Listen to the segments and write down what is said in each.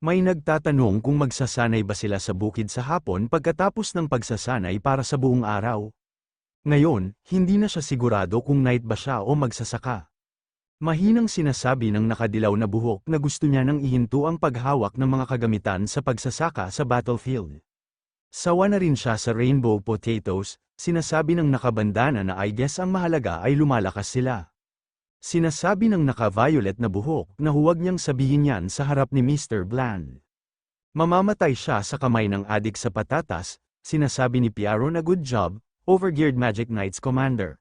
May nagtatanong kung magsasanay ba sila sa bukid sa hapon pagkatapos ng pagsasanay para sa buong araw. Ngayon, hindi na siya sigurado kung night ba siya o magsasaka. Mahinang sinasabi ng nakadilaw na buhok na gusto niya nang ihinto ang paghawak ng mga kagamitan sa pagsasaka sa battlefield. Sawa na rin siya sa rainbow potatoes, sinasabi ng nakabandana na I guess ang mahalaga ay lumalakas sila. Sinasabi ng naka-violet na buhok na huwag niyang sabihin yan sa harap ni Mr. Bland. Mamamatay siya sa kamay ng adik sa patatas, sinasabi ni Piaro na good job, overgeared Magic Knights Commander.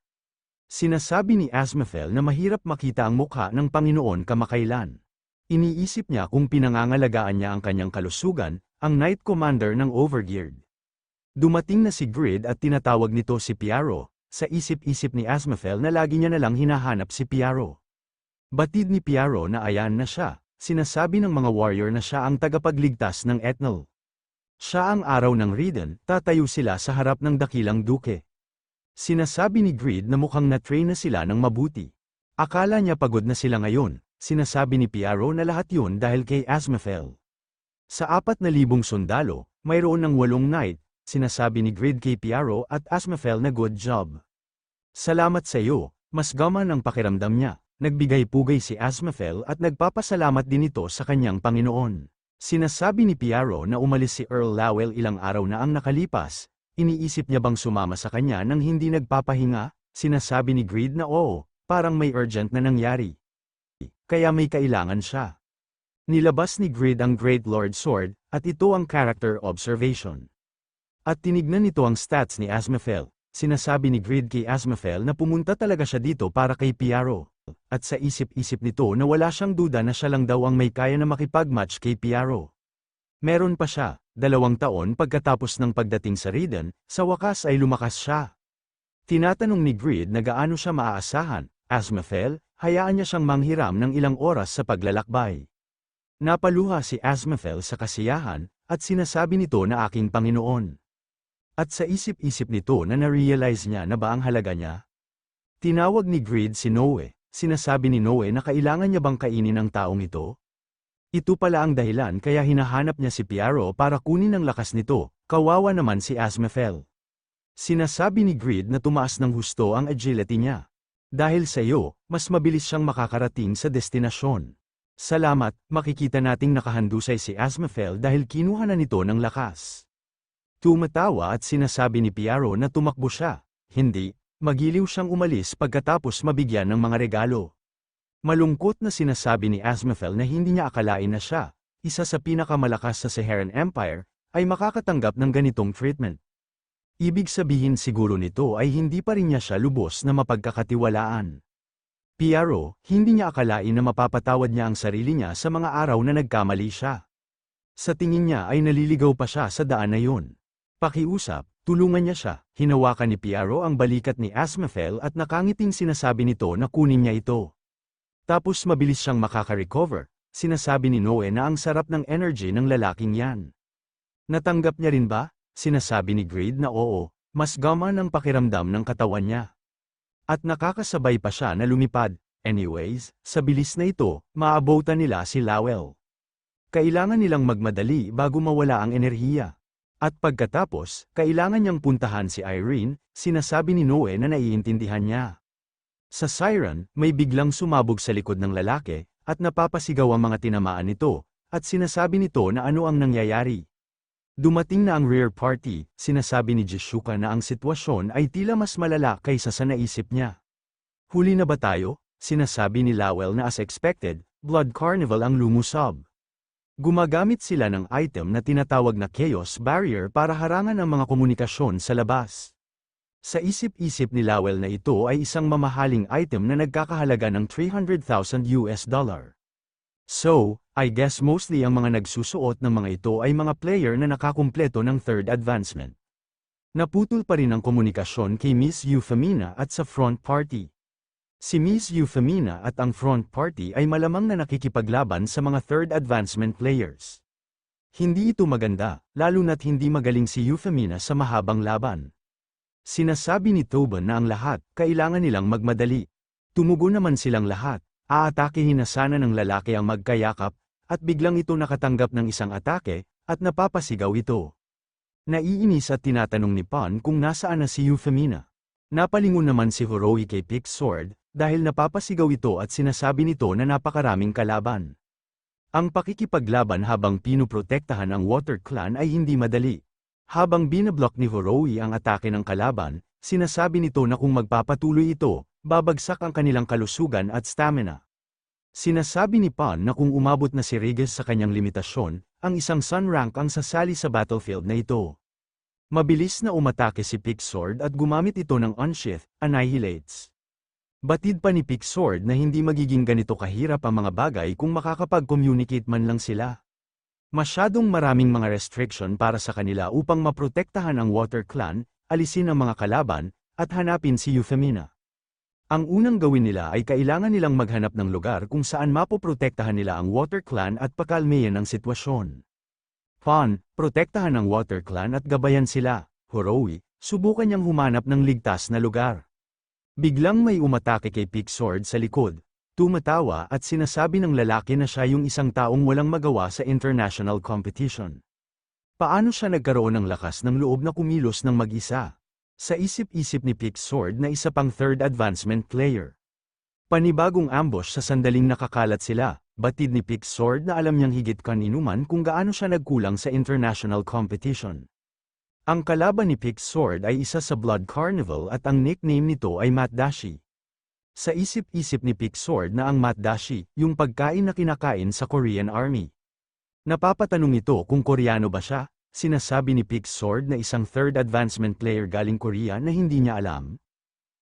Sinasabi ni Asmafel na mahirap makita ang mukha ng Panginoon kamakailan. Iniisip niya kung pinangangalagaan niya ang kanyang kalusugan, ang Knight Commander ng overgeared. Dumating na si Grid at tinatawag nito si Piaro. Sa isip-isip ni Asmafel na lagi niya nalang hinahanap si Piaro. Batid ni Piaro na ayan na siya, sinasabi ng mga warrior na siya ang tagapagligtas ng Etnal. Siya ang araw ng Riden, tatayo sila sa harap ng dakilang duke. Sinasabi ni Grid na mukhang na-train na sila ng mabuti. Akala niya pagod na sila ngayon, sinasabi ni Piaro na lahat yun dahil kay Asmafel. Sa 4,000 sundalo, mayroon ng 8 knight, sinasabi ni Grid kay Piaro at Asmafel na good job. Salamat sa iyo, mas gaman ang pakiramdam niya. Nagbigay-pugay si Asmafel at nagpapasalamat din ito sa kanyang Panginoon. Sinasabi ni Piaro na umalis si Earl Lowell ilang araw na ang nakalipas. Iniisip niya bang sumama sa kanya nang hindi nagpapahinga? Sinasabi ni Grid na oo, parang may urgent na nangyari. Kaya may kailangan siya. Nilabas ni Grid ang Great Lord Sword, at ito ang character observation. At tinignan nito ang stats ni Asmafel. Sinasabi ni Grid kay Asmafel na pumunta talaga siya dito para kay Piaro. At sa isip-isip nito na wala siyang duda na siya lang daw ang may kaya na makipag-match kay Piaro. Meron pa siya, 2 taon pagkatapos ng pagdating sa Riden, sa wakas ay lumakas siya. Tinatanong ni Grid na gaano siya maaasahan. Asmafel, hayaan niya siyang manghiram ng ilang oras sa paglalakbay. Napaluha si Asmafel sa kasiyahan, at sinasabi nito na aking Panginoon. At sa isip-isip nito na na-realize niya na ba ang halaga niya? Tinawag ni Grid si Noe, sinasabi ni Noe na kailangan niya bang kainin ang taong ito? Ito pala ang dahilan kaya hinahanap niya si Piaro para kunin ang lakas nito, kawawa naman si Asmafel. Sinasabi ni Grid na tumaas ng husto ang agility niya. Dahil sa iyo, mas mabilis siyang makakarating sa destinasyon. Salamat, makikita nating nakahandusay si Asmafel dahil kinuha na nito ng lakas. Tumatawa at sinasabi ni Piaro na tumakbo siya. Hindi, magiliw siyang umalis pagkatapos mabigyan ng mga regalo. Malungkot na sinasabi ni Asmafel na hindi niya akalain na siya, isa sa pinakamalakas sa Saharan Empire, ay makakatanggap ng ganitong treatment. Ibig sabihin siguro nito ay hindi pa rin niya siya lubos na mapagkakatiwalaan. Piaro, hindi niya akalain na mapapatawad niya ang sarili niya sa mga araw na nagkamali siya. Sa tingin niya ay naliligaw pa siya sa daan na yun. Pakiusap, tulungan niya siya. Hinawakan ni Piaro ang balikat ni Asmafel at nakangiting sinasabi nito na kunin niya ito. Tapos mabilis siyang makaka-recover, sinasabi ni Noe na ang sarap ng energy ng lalaking yan. Natanggap niya rin ba? Sinasabi ni Grid na oo, mas gaman ang pakiramdam ng katawan niya. At nakakasabay pa siya na lumipad. Anyways, sa bilis na ito, maabutan nila si Lowell. Kailangan nilang magmadali bago mawala ang enerhiya. At pagkatapos, kailangan niyang puntahan si Irene, sinasabi ni Noe na naiintindihan niya. Sa Siren, may biglang sumabog sa likod ng lalaki, at napapasigaw ang mga tinamaan nito, at sinasabi nito na ano ang nangyayari. Dumating na ang rear party, sinasabi ni Jishuka na ang sitwasyon ay tila mas malala kaysa sa naisip niya. Huli na ba tayo? Sinasabi ni Lowell na as expected, Blood Carnival ang lumusob. Gumagamit sila ng item na tinatawag na Chaos Barrier para harangan ang mga komunikasyon sa labas. Sa isip-isip ni Lowell na ito ay isang mamahaling item na nagkakahalaga ng $300,000. So, I guess mostly ang mga nagsusuot ng mga ito ay mga player na nakakumpleto ng third advancement. Naputol pa rin ang komunikasyon kay Miss Euphemina at sa front party. Si Miss Euphemina at ang front party ay malamang na nakikipaglaban sa mga third advancement players. Hindi ito maganda, lalo na't hindi magaling si Euphemina sa mahabang laban. Sinasabi ni Tobin na ang lahat, kailangan nilang magmadali. Tumugon naman silang lahat, aatakihin na sana ng lalaki ang magkayakap, at biglang ito nakatanggap ng isang atake, at napapasigaw ito. Naiinis at tinatanong ni Pon kung nasaan na si Euphemina. Napalingon naman si Horowi kay Pixord, dahil napapasigaw ito at sinasabi nito na napakaraming kalaban. Ang pakikipaglaban habang pinuprotektahan ang Water Clan ay hindi madali. Habang binablock ni Horowi ang atake ng kalaban, sinasabi nito na kung magpapatuloy ito, babagsak ang kanilang kalusugan at stamina. Sinasabi ni Pon na kung umabot na si Regis sa kanyang limitasyon, ang isang Sun rank ang sasali sa battlefield na ito. Mabilis na umatake si Pixord at gumamit ito ng Unsheath, Annihilates. Batid pa ni Pixord na hindi magiging ganito kahirap ang mga bagay kung makakapag-communicate man lang sila. Masyadong maraming mga restriction para sa kanila upang maprotektahan ang Water Clan, alisin ang mga kalaban, at hanapin si Euphemina. Ang unang gawin nila ay kailangan nilang maghanap ng lugar kung saan mapoprotektahan nila ang Water Clan at pakalmeyan ang sitwasyon. Pon, protektahan ang Water Clan at gabayan sila. Horowi, subukan niyang humanap ng ligtas na lugar. Biglang may umatake kay Pixord sa likod, tumatawa at sinasabi ng lalaki na siya yung isang taong walang magawa sa international competition. Paano siya nagkaroon ng lakas ng loob na kumilos ng mag-isa? Sa isip-isip ni Pixord na isa pang third advancement player. Panibagong ambush sa sandaling nakakalat sila, batid ni Pixord na alam niyang higit kaninuman kung gaano siya nagkulang sa international competition. Ang kalaban ni Pixord ay isa sa Blood Carnival at ang nickname nito ay Matdashi. Sa isip-isip ni Pixord na ang Matdashi, yung pagkain na kinakain sa Korean Army. Napapatanong ito kung Koreano ba siya, sinasabi ni Pixord na isang third advancement player galing Korea na hindi niya alam.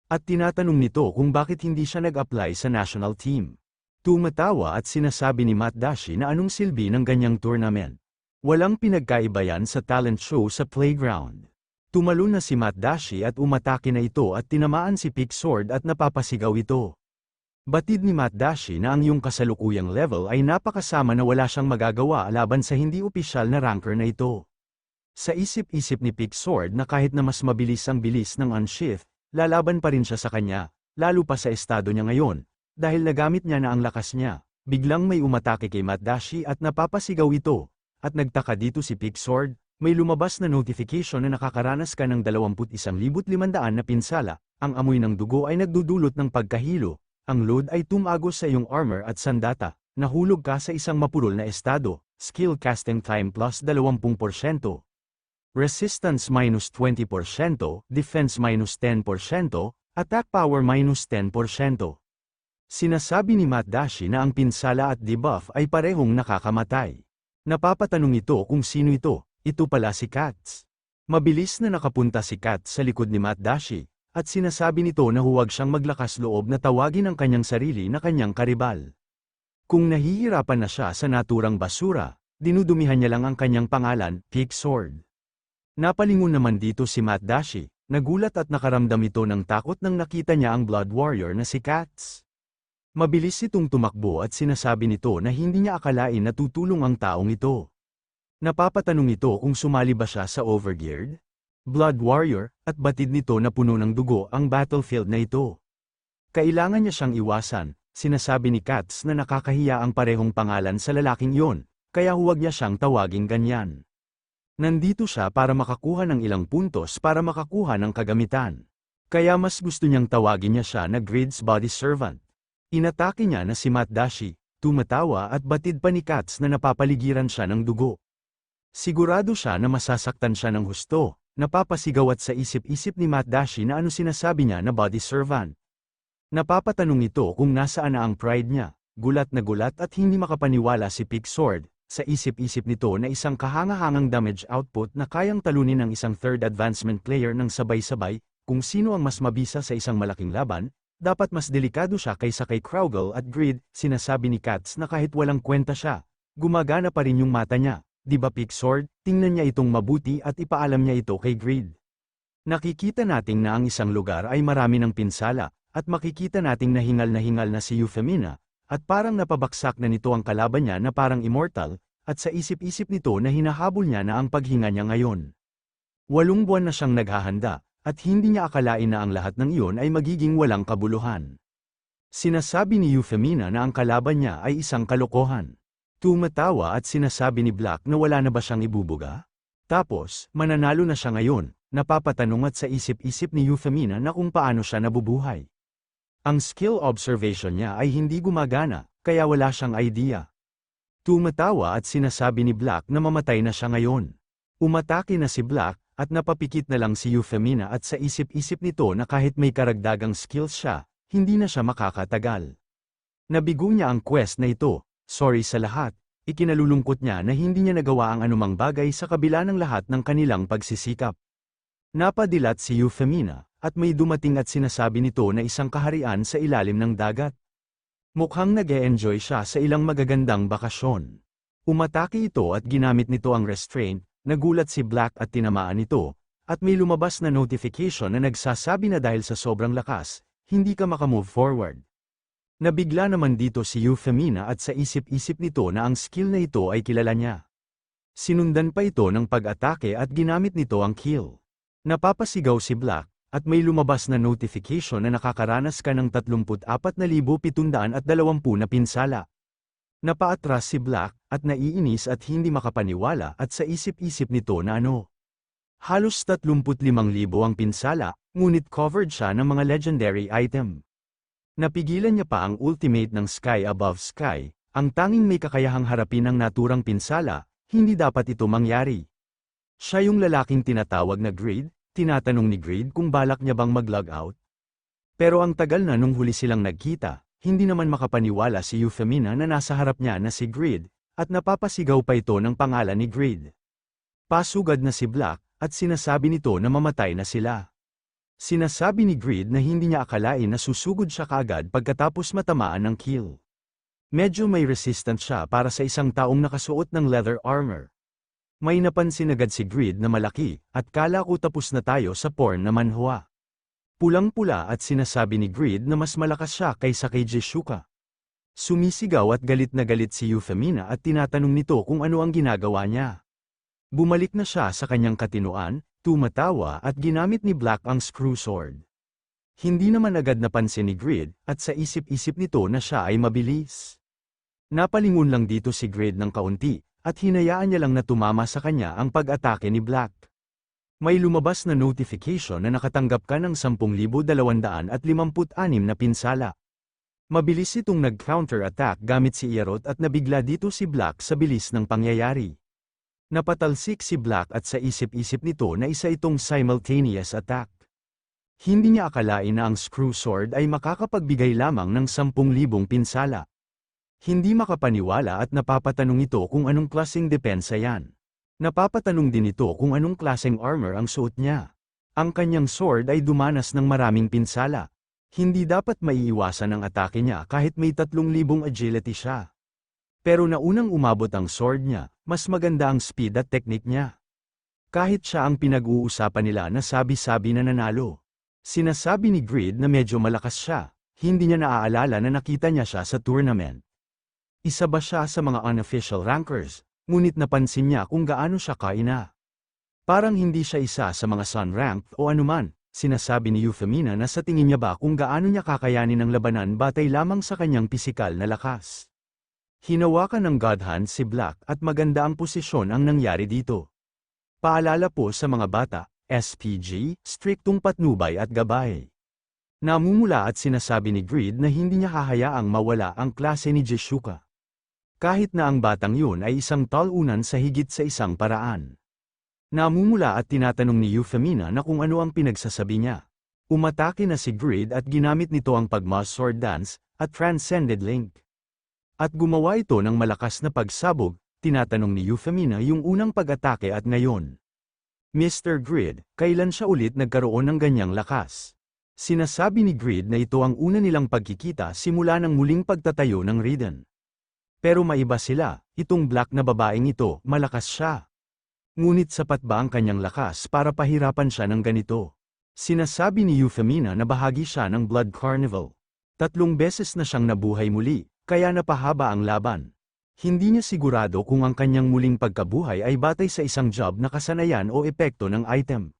At tinatanong nito kung bakit hindi siya nag-apply sa national team. Tumatawa at sinasabi ni Matdashi na anong silbi ng ganyang tournament. Walang pinagkaiba yan sa talent show sa playground. Tumalon na si Matdashi at umatake na ito at tinamaan si Pixord at napapasigaw ito. Batid ni Matdashi na ang iyong kasalukuyang level ay napakasama na wala siyang magagawa laban sa hindi opisyal na ranker na ito. Sa isip-isip ni Pixord na kahit na mas mabilis ang bilis ng Unsheath, lalaban pa rin siya sa kanya, lalo pa sa estado niya ngayon, dahil nagamit niya na ang lakas niya. Biglang may umatake kay Matdashi at napapasigaw ito. At nagtaka dito si Pixord, may lumabas na notification na nakakaranas ka ng 21,500 na pinsala, ang amoy ng dugo ay nagdudulot ng pagkahilo, ang load ay tumagos sa iyong armor at sandata, nahulog ka sa isang mapurol na estado, skill casting time plus 20%, resistance minus 20%, defense minus 10%, attack power minus 10%. Sinasabi ni Matdashi na ang pinsala at debuff ay parehong nakakamatay. Napapatanong ito kung sino ito pala si Katz. Mabilis na nakapunta si Katz sa likod ni Matdashi, at sinasabi nito na huwag siyang maglakas loob na tawagin ang kanyang sarili na kanyang karibal. Kung nahihirapan na siya sa naturang basura, dinudumihan niya lang ang kanyang pangalan, Pixord. Napalingon naman dito si Matdashi, nagulat at nakaramdam ito ng takot nang nakita niya ang Blood Warrior na si Katz. Mabilis itong tumakbo at sinasabi nito na hindi niya akalain na tutulong ang taong ito. Napapatanong ito kung sumali ba siya sa Overgeared Blood Warrior, at batid nito na puno ng dugo ang battlefield na ito. Kailangan niya siyang iwasan, sinasabi ni Katz na nakakahiya ang parehong pangalan sa lalaking iyon, kaya huwag niya siyang tawaging ganyan. Nandito siya para makakuha ng ilang puntos para makakuha ng kagamitan. Kaya mas gusto niyang tawagin niya siya na Grid's Body Servant. Inatake niya na si Matdashi, tumatawa at batid pa ni Katz na napapaligiran siya ng dugo. Sigurado siya na masasaktan siya ng husto, napapasigaw at sa isip-isip ni Matdashi na ano sinasabi niya na body servant. Napapatanong ito kung nasaan na ang pride niya, gulat na gulat at hindi makapaniwala si Pixord, sa isip-isip nito na isang kahangahangang damage output na kayang talunin ng isang third advancement player ng sabay-sabay, kung sino ang mas mabisa sa isang malaking laban. Dapat mas delikado siya kaysa kay Kraugle at Grid, sinasabi ni Katz na kahit walang kwenta siya, gumagana pa rin yung mata niya, di ba Pixord, tingnan niya itong mabuti at ipaalam niya ito kay Grid. Nakikita nating na ang isang lugar ay marami ng pinsala, at makikita nating nahingal na si Euphemina, at parang napabaksak na nito ang kalaban niya na parang immortal, at sa isip-isip nito na hinahabol niya na ang paghinga niya ngayon. 8 buwan na siyang naghahanda. At hindi niya akalain na ang lahat ng iyon ay magiging walang kabuluhan. Sinasabi ni Euphemina na ang kalaban niya ay isang kalokohan. Tumatawa at sinasabi ni Black na wala na ba siyang ibubuga? Tapos, mananalo na siya ngayon, napapatanong at sa isip-isip ni Euphemina na kung paano siya nabubuhay. Ang skill observation niya ay hindi gumagana, kaya wala siyang idea. Tumatawa at sinasabi ni Black na mamatay na siya ngayon. Umatake na si Black, at napapikit na lang si Euphemina at sa isip-isip nito na kahit may karagdagang skills siya, hindi na siya makakatagal. Nabigo niya ang quest na ito, sorry sa lahat. Ikinalulungkot niya na hindi niya nagawa ang anumang bagay sa kabila ng lahat ng kanilang pagsisikap. Napadilat si Euphemina, at may dumating at sinasabi nito na isang kaharian sa ilalim ng dagat. Mukhang nag-e-enjoy siya sa ilang magagandang bakasyon. Umatake ito at ginamit nito ang restraint, nagulat si Black at tinamaan ito, at may lumabas na notification na nagsasabi na dahil sa sobrang lakas, hindi ka makamove forward. Nabigla naman dito si Euphemina at sa isip-isip nito na ang skill na ito ay kilala niya. Sinundan pa ito ng pag-atake at ginamit nito ang kill. Napapasigaw si Black, at may lumabas na notification na nakakaranas ka ng 34,720 na pinsala. Napaatras si Black, at naiinis at hindi makapaniwala at sa isip-isip nito na halos 35,000 ang pinsala, ngunit covered siya ng mga legendary item. Napigilan niya pa ang ultimate ng Sky Above Sky, ang tanging may kakayahang harapin ang naturang pinsala, hindi dapat ito mangyari. Siya yung lalaking tinatawag na Greed, tinatanong ni Greed kung balak niya bang mag-log out. Pero ang tagal na nung huli silang nagkita, hindi naman makapaniwala si Euphemina na nasa harap niya na si Greed, at napapasigaw pa ito ng pangalan ni Greed. Pasugad na si Black, at sinasabi nito na mamatay na sila. Sinasabi ni Greed na hindi niya akalain na susugod siya kaagad pagkatapos matamaan ng kill. Medyo may resistance siya para sa isang taong nakasuot ng leather armor. May napansin agad si Greed na malaki, at kala ko tapos na tayo sa porn na manhwa. Pulang-pula at sinasabi ni Greed na mas malakas siya kaysa kay Jishuka. Sumisigaw at galit na galit si Euphemina at tinatanong nito kung ano ang ginagawa niya. Bumalik na siya sa kanyang katinuan, tumatawa at ginamit ni Black ang screw sword. Hindi naman agad napansin ni Greed, at sa isip-isip nito na siya ay mabilis. Napalingon lang dito si Greed ng kaunti, at hinayaan niya lang na tumama sa kanya ang pag-atake ni Black. May lumabas na notification na nakatanggap ka ng 10,256 na pinsala. Mabilis itong nag-counter-attack gamit si Ierot at nabigla dito si Black sa bilis ng pangyayari. Napatalsik si Black at sa isip-isip nito na isa itong simultaneous attack. Hindi niya akalain na ang screw sword ay makakapagbigay lamang ng 10,000 pinsala. Hindi makapaniwala at napapatanong ito kung anong klaseng depensa yan. Napapatanong din ito kung anong klaseng armor ang suot niya. Ang kanyang sword ay dumanas ng maraming pinsala. Hindi dapat maiiwasan ang atake niya kahit may 3,000 agility siya. Pero naunang umabot ang sword niya, mas maganda ang speed at technique niya. Kahit siya ang pinag-uusapan nila na sabi-sabi na nanalo. Sinasabi ni Greed na medyo malakas siya, hindi niya naaalala na nakita niya siya sa tournament. Isa ba siya sa mga unofficial rankers, ngunit napansin niya kung gaano siya kaina. Parang hindi siya isa sa mga sun-ranked o anuman, sinasabi ni Euphemina na sa tingin niya ba kung gaano niya kakayanin ang labanan batay lamang sa kanyang pisikal na lakas. Hinawakan ng God Hand si Black at maganda ang posisyon ang nangyari dito. Paalala po sa mga bata, SPG, striktong patnubay at gabay. Namumula at sinasabi ni Greed na hindi niya hahayaang mawala ang klase ni Jishuka. Kahit na ang batang yun ay isang talunan sa higit sa isang paraan. Namumula at tinatanong ni Euphemina na kung ano ang pinagsasabi niya. Umatake na si Greed at ginamit nito ang pag-mass sword dance, at transcended link. At gumawa ito ng malakas na pagsabog, tinatanong ni Euphemina yung unang pag-atake at ngayon. Mr. Greed, kailan siya ulit nagkaroon ng ganyang lakas? Sinasabi ni Greed na ito ang una nilang pagkikita simula ng muling pagtatayo ng Raiden. Pero maiba sila, itong Black na babaeng ito, malakas siya. Ngunit sapat ba ang kanyang lakas para pahirapan siya ng ganito? Sinasabi ni Euphemina na bahagi siya ng Blood Carnival. 3 beses na siyang nabuhay muli, kaya napahaba ang laban. Hindi niya sigurado kung ang kanyang muling pagkabuhay ay batay sa isang job na kasanayan o epekto ng item.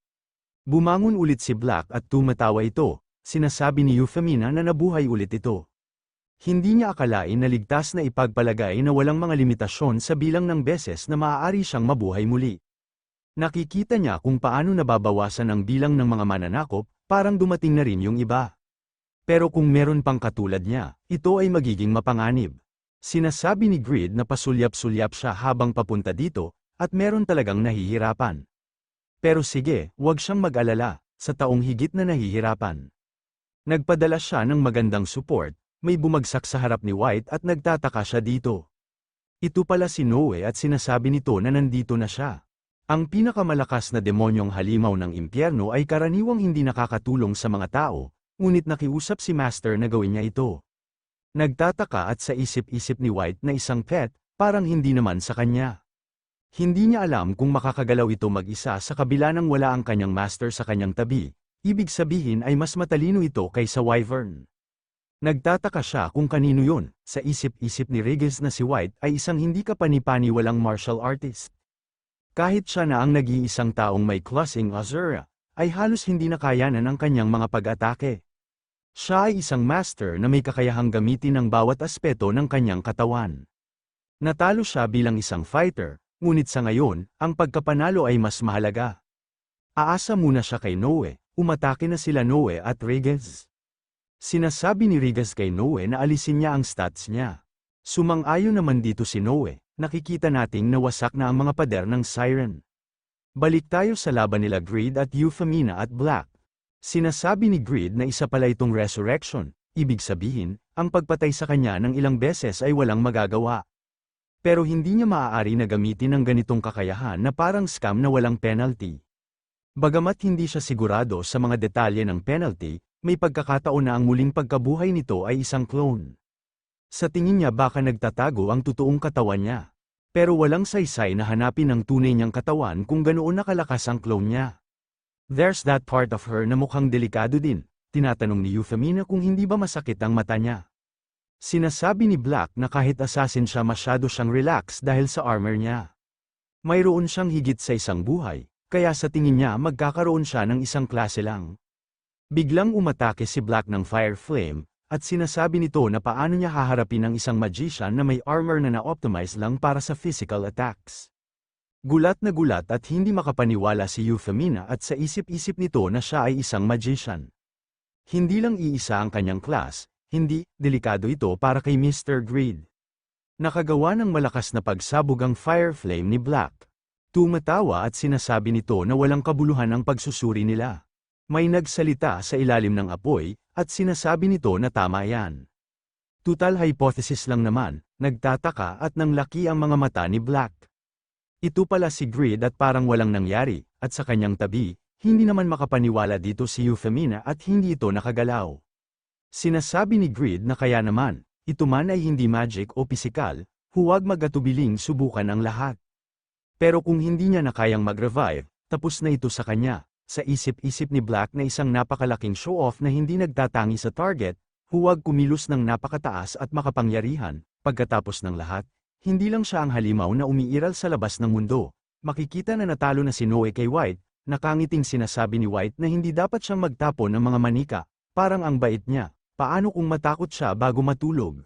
Bumangon ulit si Black at tumatawa ito, sinasabi ni Euphemina na nabuhay ulit ito. Hindi niya akalain na ligtas na ipagpalagay na walang mga limitasyon sa bilang ng beses na maaari siyang mabuhay muli. Nakikita niya kung paano nababawasan ang bilang ng mga mananakop, parang dumating na rin yung iba. Pero kung meron pang katulad niya, ito ay magiging mapanganib. Sinasabi ni Grid na pasulyap-sulyap siya habang papunta dito, at meron talagang nahihirapan. Pero sige, huwag siyang mag-alala, sa taong higit na nahihirapan. Nagpadala siya ng magandang support, may bumagsak sa harap ni White at nagtataka siya dito. Ito pala si Noe at sinasabi nito na nandito na siya. Ang pinakamalakas na demonyong halimaw ng impyerno ay karaniwang hindi nakakatulong sa mga tao, ngunit nakiusap si Master na gawin niya ito. Nagtataka at sa isip-isip ni White na isang pet, parang hindi naman sa kanya. Hindi niya alam kung makakagalaw ito mag-isa sa kabila ng wala ang kanyang master sa kanyang tabi, ibig sabihin ay mas matalino ito kaysa Wyvern. Nagtataka siya kung kanino yun, sa isip-isip ni Regis na si White ay isang hindi kapani-paniwalang martial artist. Kahit siya na ang nag-iisang taong may classing Azura, ay halos hindi nakayanan ang kanyang mga pag-atake. Siya ay isang master na may kakayahang gamitin ang bawat aspeto ng kanyang katawan. Natalo siya bilang isang fighter, ngunit sa ngayon, ang pagkapanalo ay mas mahalaga. Aasa muna siya kay Noe, umatake na sila Noe at Regis. Sinasabi ni Regis kay Noe na alisin niya ang stats niya. Sumang-ayon naman dito si Noe, nakikita nating nawasak na ang mga pader ng Siren. Balik tayo sa laban nila Grid at Euphemina at Black. Sinasabi ni Grid na isa pala itong resurrection, ibig sabihin, ang pagpatay sa kanya ng ilang beses ay walang magagawa. Pero hindi niya maaari na gamitin ang ganitong kakayahan na parang scam na walang penalty. Bagamat hindi siya sigurado sa mga detalye ng penalty, may pagkakataon na ang muling pagkabuhay nito ay isang clone. Sa tingin niya baka nagtatago ang totoong katawan niya. Pero walang saysay na hanapin ang tunay niyang katawan kung ganoon nakalakas ang clone niya. There's that part of her na mukhang delikado din, tinatanong ni Euphemina kung hindi ba masakit ang mata niya. Sinasabi ni Black na kahit assassin siya masyado siyang relax dahil sa armor niya. Mayroon siyang higit sa isang buhay, kaya sa tingin niya magkakaroon siya ng isang klase lang. Biglang umatake si Black ng Fire Flame, at sinasabi nito na paano niya haharapin ang isang magician na may armor na na-optimize lang para sa physical attacks. Gulat na gulat at hindi makapaniwala si Euphemina at sa isip-isip nito na siya ay isang magician. Hindi lang iisa ang kanyang class, hindi, delikado ito para kay Mr. Grid. Nakagawa ng malakas na pagsabog ang Fire Flame ni Black. Tumatawa at sinasabi nito na walang kabuluhan ang pagsusuri nila. May nagsalita sa ilalim ng apoy, at sinasabi nito na tama yan. Tutal hypothesis lang naman, nagtataka at nang laki ang mga mata ni Black. Ito pala si Grid at parang walang nangyari, at sa kanyang tabi, hindi naman makapaniwala dito si Euphemina at hindi ito nakagalaw. Sinasabi ni Grid na kaya naman, ito man ay hindi magic o pisikal, huwag mag-atubiling subukan ang lahat. Pero kung hindi niya na kayang mag-revive, tapos na ito sa kanya. Sa isip-isip ni Black na isang napakalaking show-off na hindi nagtatangi sa target, huwag kumilos ng napakataas at makapangyarihan. Pagkatapos ng lahat, hindi lang siya ang halimaw na umiiral sa labas ng mundo. Makikita na natalo na si Noe kay White, nakangiting sinasabi ni White na hindi dapat siyang magtapon ng mga manika, parang ang bait niya. Paano kung matakot siya bago matulog?